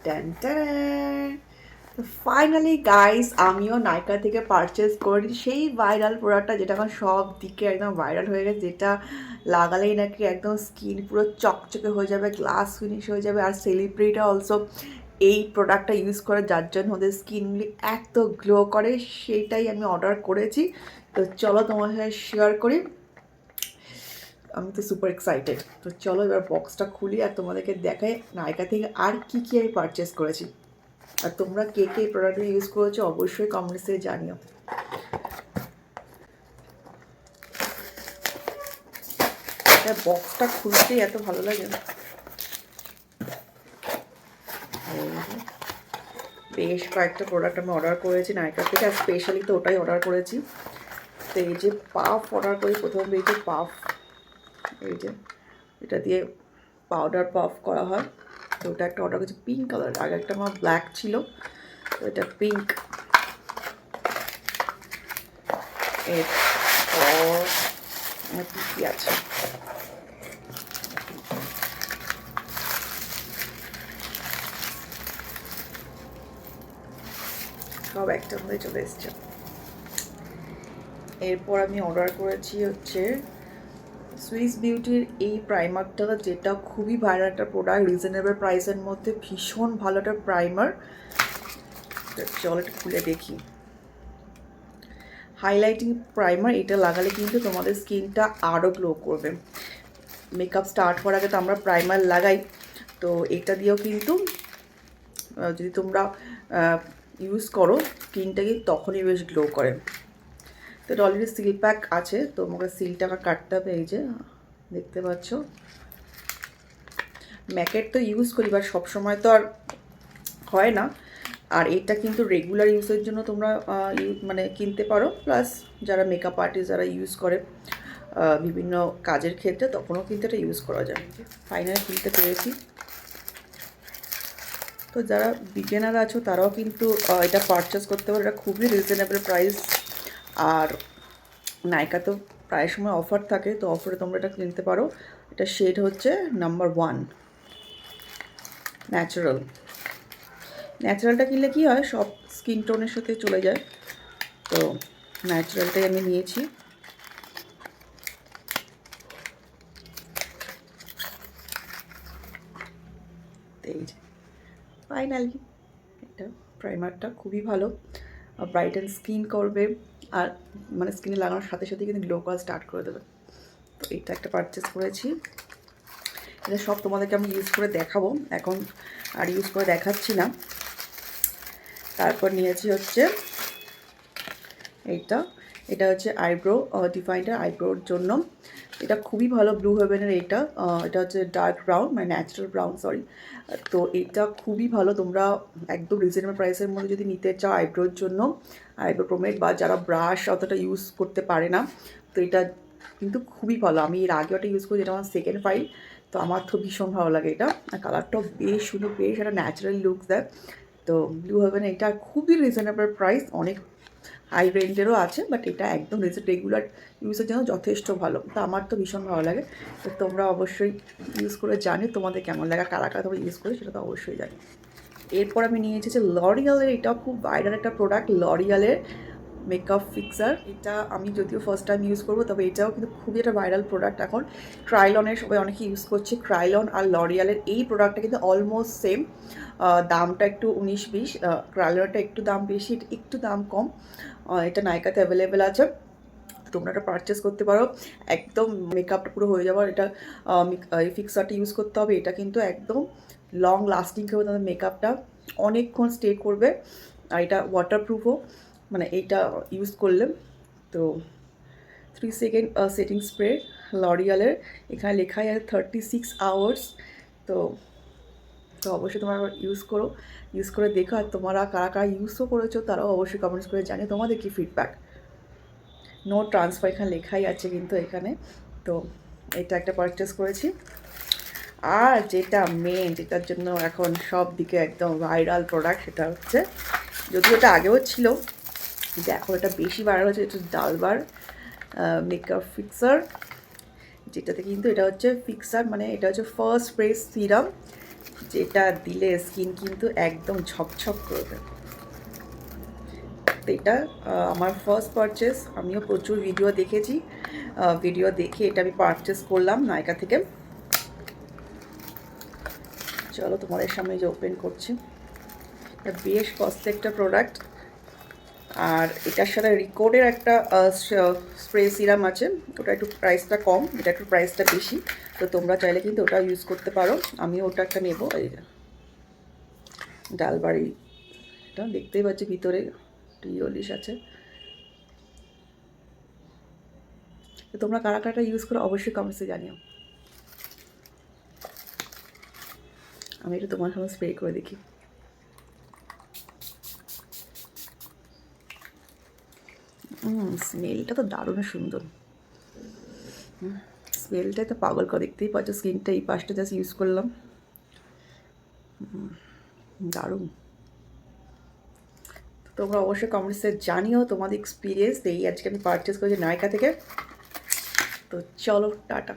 Tan tan. তো finally guys আমিও নাইকা থেকে পারচেস করি সেই ভাইরাল প্রোডাক্টটা, যেটা এখন সব দিকে একদম ভাইরাল হয়ে গেছে, যেটা লাগালেই নাকি একদম স্কিন পুরো চকচকে হয়ে যাবে, গ্লাস ফিনিশ হয়ে যাবে। আর সেলিব্রিটিরা অলসো এই প্রোডাক্টটা ইউজ করে, যার জন্য ওদের স্কিনগুলি এত গ্লো করে। সেইটাই আমি অর্ডার করেছি। তো চলো তোমার সাথে শেয়ার করি। আমি তো সুপার এক্সাইটেড। তো চলো এবার বক্সটা খুলি আর তোমাদেরকে দেখাই নাইকা থেকে আর কি কি আমি পারচেস করেছি। আর তোমরা কে কে এই প্রোডাক্টটা ইউজ করেছো অবশ্যই কমেন্টসে জানিও। বক্সটা খুলতেই এত ভালো লাগে। বেশ কয়েকটা প্রোডাক্ট আমি অর্ডার করেছি নাইকা থেকে, আর স্পেশালি তো ওটাই অর্ডার করেছি। তো এই যে পাফ অর্ডার করি প্রথম, এই যে পাফ, এই যে এটা দিয়ে পাউডার পাফ করা হয়। তো ওটা একটা অর্ডার করেছি পিঙ্ক কালার, আগে একটা আমার ব্ল্যাক ছিল, তো এটা পিঙ্ক। এরপর আমার কী আছে, সব একটার মধ্যে চলে এসছে। এরপর আমি অর্ডার করেছি হচ্ছে সুইস বিউটির এই প্রাইমারটা, যেটা খুবই ভালো একটা প্রোডাক্ট, রিজনেবল প্রাইসের মধ্যে ভীষণ ভালো একটা প্রাইমার। চলো এটা খুলে দেখি। হাইলাইটিং প্রাইমার, এটা লাগালে কিন্তু তোমাদের স্কিনটা আরও গ্লো করবে। মেকআপ স্টার্ট করার আগে তো আমরা প্রাইমার লাগাই, তো এটা দিয়েও কিন্তু যদি তোমরা ইউজ করো স্কিনটা কিন্তু তখনই বেশ গ্লো করে। তো এটা অলরেডি সিল প্যাক আছে, তো আমাকে সিলটা কাটতে হবে। এই যে দেখতে পাচ্ছ, ম্যাকেট তো ইউজ করি, বাট সবসময় তো আর হয় না। আর এটা কিন্তু রেগুলার ইউজের জন্য তোমরা মানে কিনতে পারো, প্লাস যারা মেকআপ আর্টিস্ট যারা ইউজ করে বিভিন্ন কাজের ক্ষেত্রে, তখনও কিন্তু এটা ইউজ করা যায়। ফাইনালি কিনতে পেরেছি। তো যারা বিগিনার আছো তারাও কিন্তু এটা পারচেস করতে পারো, এটা খুবই রিজনেবল প্রাইস। আর নাইকা তো প্রায় সময় অফার থাকে, তো অফারে তোমরা এটা কিনতে পারো। এটা শেড হচ্ছে নাম্বার 1 ন্যাচারাল। ন্যাচারালটা কিনলে কী হয়, সব স্কিন টোনের সাথে চলে যায়, তো ন্যাচারালটাই আমি নিয়েছি। এই যে ফাইনালি এটা প্রাইমারটা খুবই ভালো, ব্রাইটেন স্কিন করবে, আর মানে স্কিনে লাগানোর সাথে সাথে কিন্তু গ্লো করা স্টার্ট করে দেবে। তো এটা একটা পারচেস করেছি। এটা সব তোমাদেরকে আমি ইউজ করে দেখাবো, এখন আর ইউজ করে দেখাচ্ছি না। তারপর নিয়েছি হচ্ছে এইটা, এটা হচ্ছে আইব্রো ডিফাইন্ডার আইব্রোর জন্য। এটা খুবই ভালো, ব্লু হেভেনের। এটা হচ্ছে ডার্ক ব্রাউন, মানে ন্যাচারাল ব্রাউন সরি। তো এটা খুবই ভালো, তোমরা একদম রিজনেবল প্রাইসের মধ্যে যদি নিতে চাও আইব্রোর জন্য, আইব্রো প্রোমেড, বা যারা ব্রাশ অতটা ইউজ করতে পারে না, তো এটা কিন্তু খুবই ভালো। আমি এর আগে ওটা ইউজ করি, যেটা আমার সেকেন্ড ফাইল, তো আমার তো ভীষণ ভালো লাগে এটা। আর কালারটাও বেশ সুন্দর, বেশ একটা ন্যাচারাল লুক দেয়। তো ব্লু হেভেন এটা খুবই রিজনেবল প্রাইস, অনেক হাই রেঞ্জেরও আছে, বাট এটা একদম রেগুলার ইউজের জন্য যথেষ্ট ভালো। তো আমার তো ভীষণ ভালো লাগে। তো তোমরা অবশ্যই ইউজ করে জানি তোমাদের কেমন লাগে, কারা কারা তোমরা ইউজ করে সেটা তো অবশ্যই জানি। এরপর আমি নিয়ে এসেছি লরিয়ালের, এটাও খুব ভাইরাল একটা প্রোডাক্ট, লরিয়ালের মেকআপ ফিক্সার। এটা আমি যদিও ফার্স্ট টাইম ইউজ করবো, তবে এটাও কিন্তু খুবই একটা ভাইরাল প্রোডাক্ট এখন। ক্রাইলনের সবাই অনেকে ইউজ করছে, ক্রাইলন আর লরিয়ালের এই প্রোডাক্টটা কিন্তু অলমোস্ট সেম। দামটা একটু 19-20, ক্রাইলনটা একটু দাম বেশি, একটু দাম কম। এটা নাইকাতে অ্যাভেলেবেল আছে, তোমরা এটা পারচেস করতে পারো। একদম মেকআপটা পুরো হয়ে যাবার এটা এই ফিক্সারটা ইউজ করতে হবে। এটা কিন্তু একদম লং লাস্টিং করবে, তোমাদের মেকআপটা অনেকক্ষণ স্টে করবে। আর এটা ওয়াটারপ্রুফও, মানে এইটা ইউজ করলে। তো 3 সেকেন্ড সেটিং স্প্রে লরিয়ালের, এখানে লেখাই আছে 36 আওয়ার্স। তো তো অবশ্যই তোমরা ইউজ করে দেখো। আর তোমরা কারা কারা ইউজও করেছো তারাও অবশ্যই কমেন্টস করে জানিয়ে তোমাদের কি ফিডব্যাক। নো ট্রান্সফার এখানে লেখাই আছে কিন্তু এখানে। তো এটা একটা পারচেস করেছি। আর যেটা মেন, যেটার জন্য এখন সব দিকে একদম ভাইরাল প্রোডাক্ট, সেটা হচ্ছে, যদিও এটা আগেও ছিল, কিন্তু এখন এটা বেশি ভাইরাল হচ্ছে, এটা ডালবার মেকআপ ফিক্সার। যেটাতে কিন্তু এটা হচ্ছে ফিক্সার, মানে এটা হচ্ছে ফার্স্ট স্প্রে সিরাম। যেটা দিলে স্কিন কিন্তু একদম ঝকঝক করবে। তো এটা আমার ফার্স্ট পারচেস। আমিও প্রচুর ভিডিও দেখেছি, ভিডিও দেখে এটা আমি পারচেস করলাম নাইকা থেকে। চলো তোমাদের সামনে যে ওপেন করছি। এটা বেশ কস্টলি একটা প্রোডাক্ট। আর এটার সাথে রিকোডের একটা স্প্রে সিরাম আছে, ওটা একটু প্রাইসটা কম, এটা একটু প্রাইসটা বেশি। তো তোমরা চাইলে কিন্তু ওটা ইউজ করতে পারো। আমিও ওটা একটা নেবো। এই যে ডালবাড়ি, এটা দেখতেই পাচ্ছি ভিতরে ইলিশ আছে। তো তোমরা কারা কারা ইউজ করো অবশ্যই কমেন্টসে জানিও। আমি একটু তোমার সামনে স্প্রে করে দেখি। স্মেলটা তো দারুণ সুন্দর। স্মেলটাই তো পাগল করে, দেখতেই পাচ্ছ স্কিনটা এই পাশটা জাস্ট ইউজ করলাম, দারুণ। তোমরা অবশ্যই কমেন্টসে জানিও তোমাদের এক্সপিরিয়েন্স। এই আজকে আমি পারচেস করেছি নাইকা থেকে। তো চলো টাটা।